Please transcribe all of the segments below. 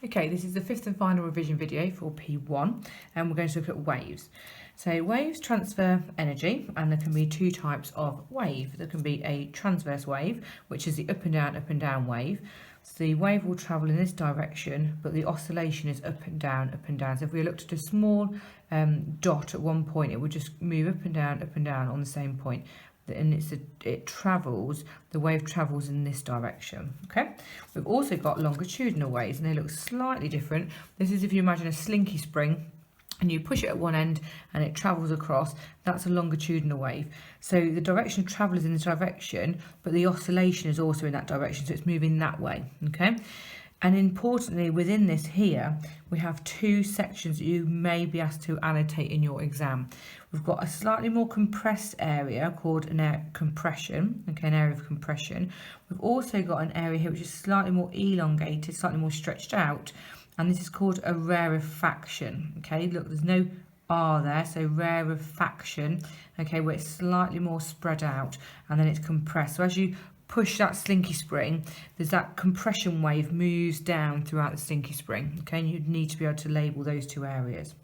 Okay, this is the fifth and final revision video for P1, and we're going to look at waves. So waves transfer energy, and there can be two types of wave. There can be a transverse wave, which is the up and down wave. So the wave will travel in this direction, but the oscillation is up and down, up and down. So if we looked at a small dot at one point, it would just move up and down on the same point. And the wave travels in this direction. Okay, we've also got longitudinal waves, and they look slightly different. This is if you imagine a slinky spring and you push it at one end and it travels across. That's a longitudinal wave. So the direction of travel is in this direction, but the oscillation is also in that direction, so it's moving that way. Okay, and importantly, within this here, we have two sections that you may be asked to annotate in your exam. We've got a slightly more compressed area called an area of compression. Okay, an area of compression. We've also got an area here which is slightly more elongated, slightly more stretched out, and this is called a rarefaction. Okay, look, there's no R there, so rarefaction. Okay, where it's slightly more spread out and then it's compressed. So as you push that slinky spring, there's that compression wave moves down throughout the slinky spring. Okay, and you'd need to be able to label those two areas.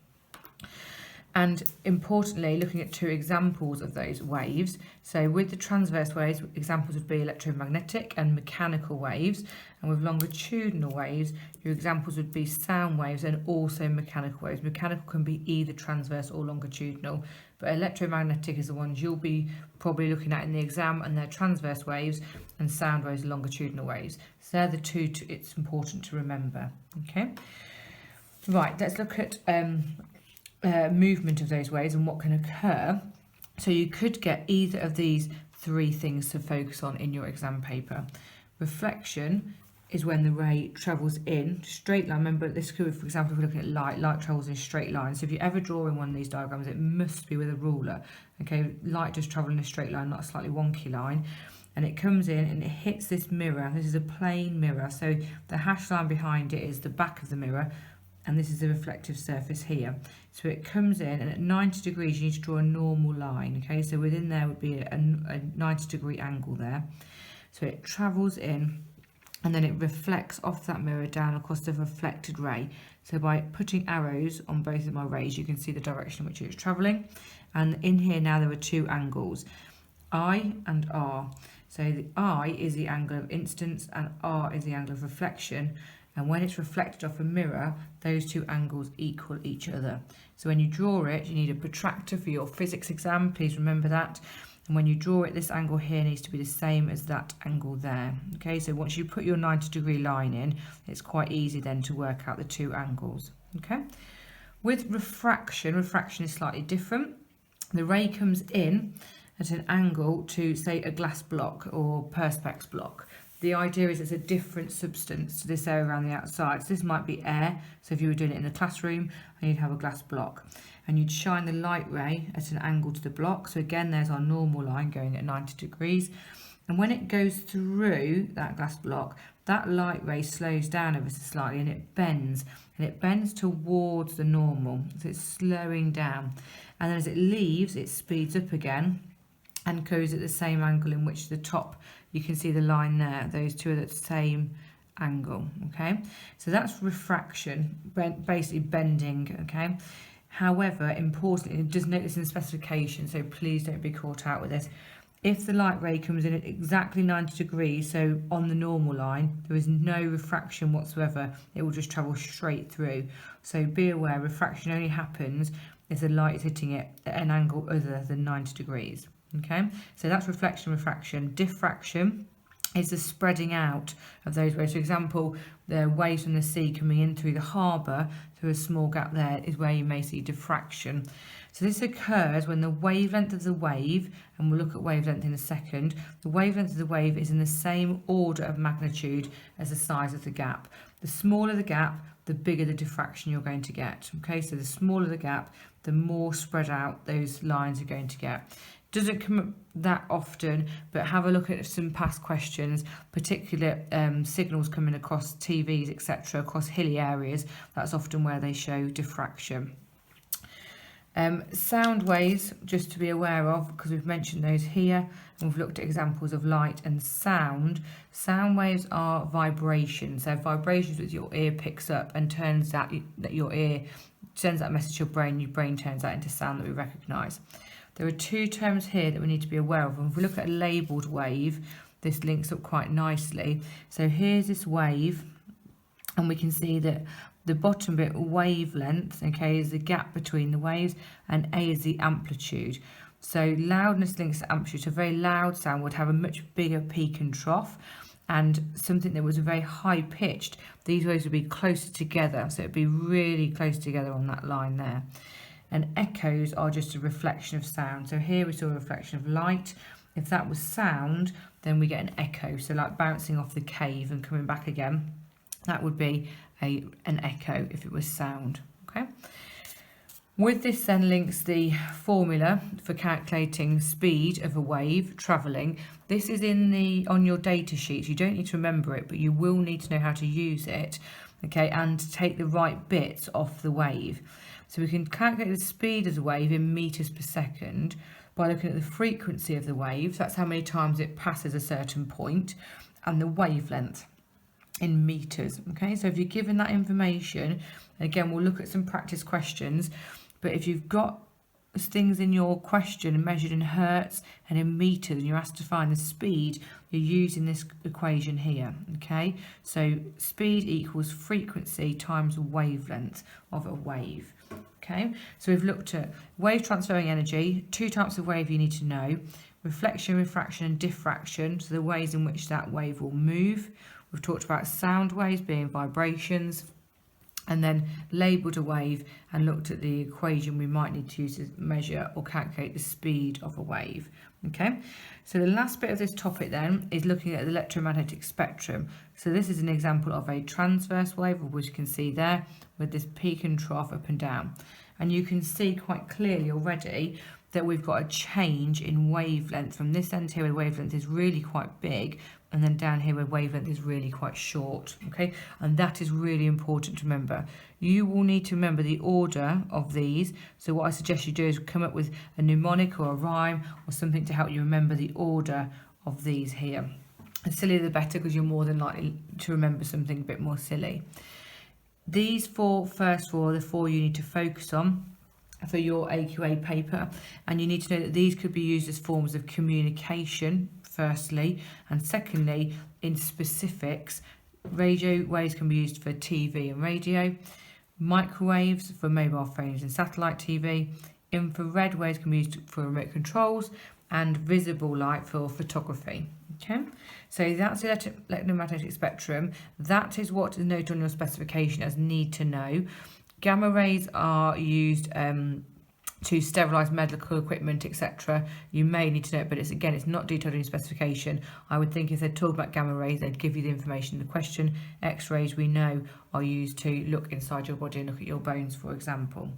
And importantly, looking at two examples of those waves. So with the transverse waves, examples would be electromagnetic and mechanical waves. And with longitudinal waves, your examples would be sound waves and also mechanical waves. Mechanical can be either transverse or longitudinal, but electromagnetic is the ones you'll be probably looking at in the exam, and they're transverse waves, and sound waves are longitudinal waves. So they're the two it's important to remember. Okay, right, let's look at movement of those waves and what can occur. So you could get either of these three things to focus on in your exam paper. Reflection is when the ray travels in straight line. Remember, this could, for example, if we're looking at light travels in a straight line. So if you're ever drawing one of these diagrams, it must be with a ruler. Okay, light does travel in a straight line, not a slightly wonky line. And it comes in and it hits this mirror. This is a plane mirror. So the hash line behind it is the back of the mirror, and this is the reflective surface here. So it comes in, and at 90 degrees you need to draw a normal line. Okay, so within there would be a 90-degree angle there. So it travels in, and then it reflects off that mirror down across the reflected ray. So by putting arrows on both of my rays, you can see the direction in which it's travelling. And in here now there are two angles, I and R. So the I is the angle of incidence and R is the angle of reflection. And when it's reflected off a mirror, those two angles equal each other. So when you draw it, you need a protractor for your physics exam. Please remember that. And when you draw it, this angle here needs to be the same as that angle there. Okay, so once you put your 90-degree line in, it's quite easy then to work out the two angles. Okay. With refraction is slightly different. The ray comes in at an angle to, say, a glass block or perspex block. The idea is it's a different substance to this area around the outside. So this might be air. So if you were doing it in the classroom, and you'd have a glass block, and you'd shine the light ray at an angle to the block. So again, there's our normal line going at 90 degrees. And when it goes through that glass block, that light ray slows down ever so slightly, and it bends towards the normal. So it's slowing down. And then as it leaves, it speeds up again and goes at the same angle in which the top, you can see the line there, those two are at the same angle. Okay, so that's refraction, basically bending. Okay, however, importantly, it does note this in the specification, so please don't be caught out with this. If the light ray comes in at exactly 90 degrees, so on the normal line, there is no refraction whatsoever. It will just travel straight through. So be aware, refraction only happens if the light is hitting it at an angle other than 90 degrees. Okay, so that's reflection, refraction. Diffraction is the spreading out of those waves. For example, the waves from the sea coming in through the harbour, through a small gap there, is where you may see diffraction. So this occurs when the wavelength of the wave, and we'll look at wavelength in a second, the wavelength of the wave is in the same order of magnitude as the size of the gap. The smaller the gap, the bigger the diffraction you're going to get. Okay, so the smaller the gap, the more spread out those lines are going to get. Doesn't come up that often, but have a look at some past questions, particular signals coming across TVs, etc., across hilly areas. That's often where they show diffraction. Sound waves, just to be aware of, because we've mentioned those here, and we've looked at examples of light and sound. Sound waves are vibrations. So vibrations which your ear picks up and turns that your ear sends that message to your brain turns that into sound that we recognise. There are two terms here that we need to be aware of. And if we look at a labelled wave, this links up quite nicely. So here's this wave, and we can see that the bottom bit, wavelength, okay, is the gap between the waves, and A is the amplitude. So loudness links to amplitude. So a very loud sound would have a much bigger peak and trough, and something that was very high pitched, these waves would be closer together. So it'd be really close together on that line there. And echoes are just a reflection of sound. So here we saw a reflection of light. If that was sound, then we get an echo. So like bouncing off the cave and coming back again, that would be an echo if it was sound. Okay. With this then links the formula for calculating speed of a wave travelling. This is on your data sheets. You don't need to remember it, but you will need to know how to use it, okay, and take the right bits off the wave. So we can calculate the speed of the wave in meters per second by looking at the frequency of the wave. So that's how many times it passes a certain point, and the wavelength in meters. Okay, so if you're given that information, again, we'll look at some practice questions, but if you've got things in your question measured in hertz and in meters, and you're asked to find the speed, you're using this equation here. Okay, so speed equals frequency times wavelength of a wave. Okay, so we've looked at wave transferring energy, two types of wave you need to know: reflection, refraction, and diffraction, so the ways in which that wave will move. We've talked about sound waves being vibrations, and then labelled a wave and looked at the equation we might need to use to measure or calculate the speed of a wave. Okay, so the last bit of this topic then is looking at the electromagnetic spectrum. So this is an example of a transverse wave, which you can see there with this peak and trough up and down. And you can see quite clearly already that we've got a change in wavelength from this end here where wavelength is really quite big, and then down here where wavelength is really quite short. Okay, and that is really important to remember. You will need to remember the order of these. So what I suggest you do is come up with a mnemonic or a rhyme or something to help you remember the order of these here. The sillier the better, because you're more than likely to remember something a bit more silly. These first four are the four you need to focus on for your AQA paper, and you need to know that these could be used as forms of communication firstly, and secondly in specifics. Radio waves can be used for TV and radio, microwaves for mobile phones and satellite TV, infrared waves can be used for remote controls, and visible light for photography. Okay, so that's the electromagnetic spectrum. That is what is noted on your specification as need to know. Gamma rays are used to sterilise medical equipment, etc. You may need to know it, but it's not detailed in your specification. I would think if they're talking about gamma rays, they'd give you the information in the question. X-rays, we know, are used to look inside your body and look at your bones, for example.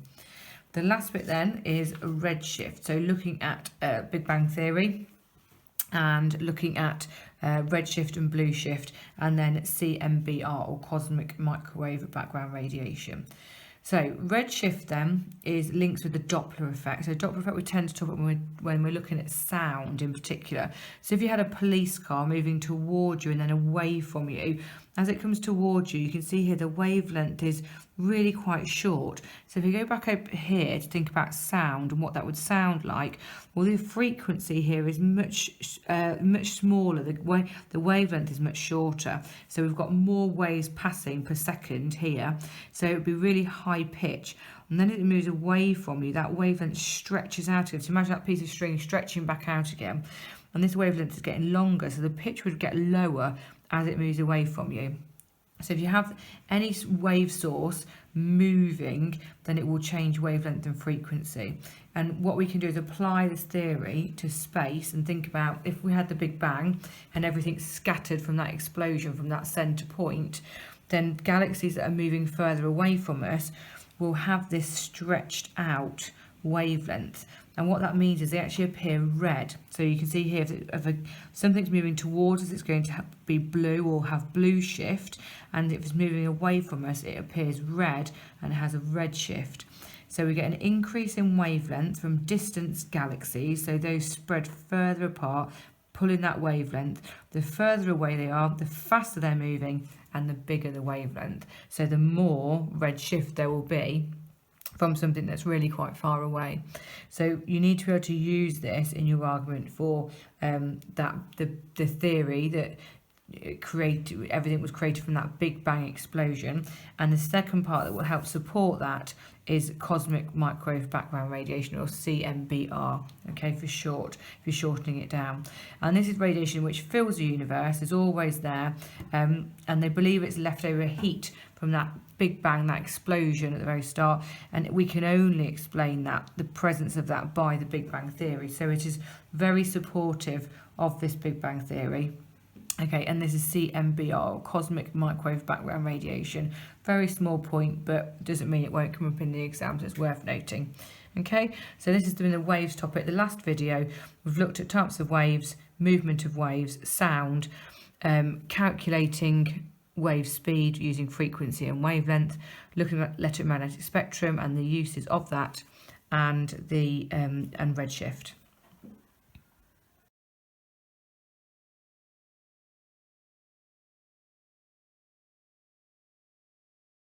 The last bit then is redshift. So looking at Big Bang Theory and looking at redshift and blue shift, and then CMBR, or cosmic microwave background radiation. So redshift then is linked with the Doppler effect. So Doppler effect we tend to talk about when we're looking at sound in particular. So if you had a police car moving toward you and then away from you, as it comes towards you, you can see here the wavelength is really quite short. So if you go back over here to think about sound and what that would sound like, well, the frequency here is much smaller. The wavelength is much shorter. So we've got more waves passing per second here. So it would be really high pitch. And then as it moves away from you, that wavelength stretches out again. So imagine that piece of string stretching back out again. And this wavelength is getting longer, so the pitch would get lower as it moves away from you. So if you have any wave source moving, then it will change wavelength and frequency. And what we can do is apply this theory to space and think about if we had the Big Bang and everything scattered from that explosion, from that centre point, then galaxies that are moving further away from us will have this stretched out wavelength. And what that means is they actually appear red. So you can see here if something's moving towards us, it's going to be blue or have blue shift, and if it's moving away from us, it appears red and has a red shift. So we get an increase in wavelength from distant galaxies, so those spread further apart, pulling that wavelength. The further away they are, the faster they're moving and the bigger the wavelength. So the more redshift there will be from something that's really quite far away. So you need to be able to use this in your argument for the theory that everything was created from that Big Bang explosion. And the second part that will help support that is cosmic microwave background radiation, or CMBR, okay, for short, if you're shortening it down. And this is radiation which fills the universe, is always there, and they believe it's leftover heat from that Big Bang, that explosion at the very start, and we can only explain that, the presence of that, by the Big Bang theory. So it is very supportive of this Big Bang theory. Okay, and this is CMBR, cosmic microwave background radiation. Very small point, but doesn't mean it won't come up in the exam, so it's worth noting. Okay, so this has been the waves topic. The last video, we've looked at types of waves, movement of waves, sound, calculating wave speed using frequency and wavelength, looking at electromagnetic spectrum and the uses of that, and the and redshift.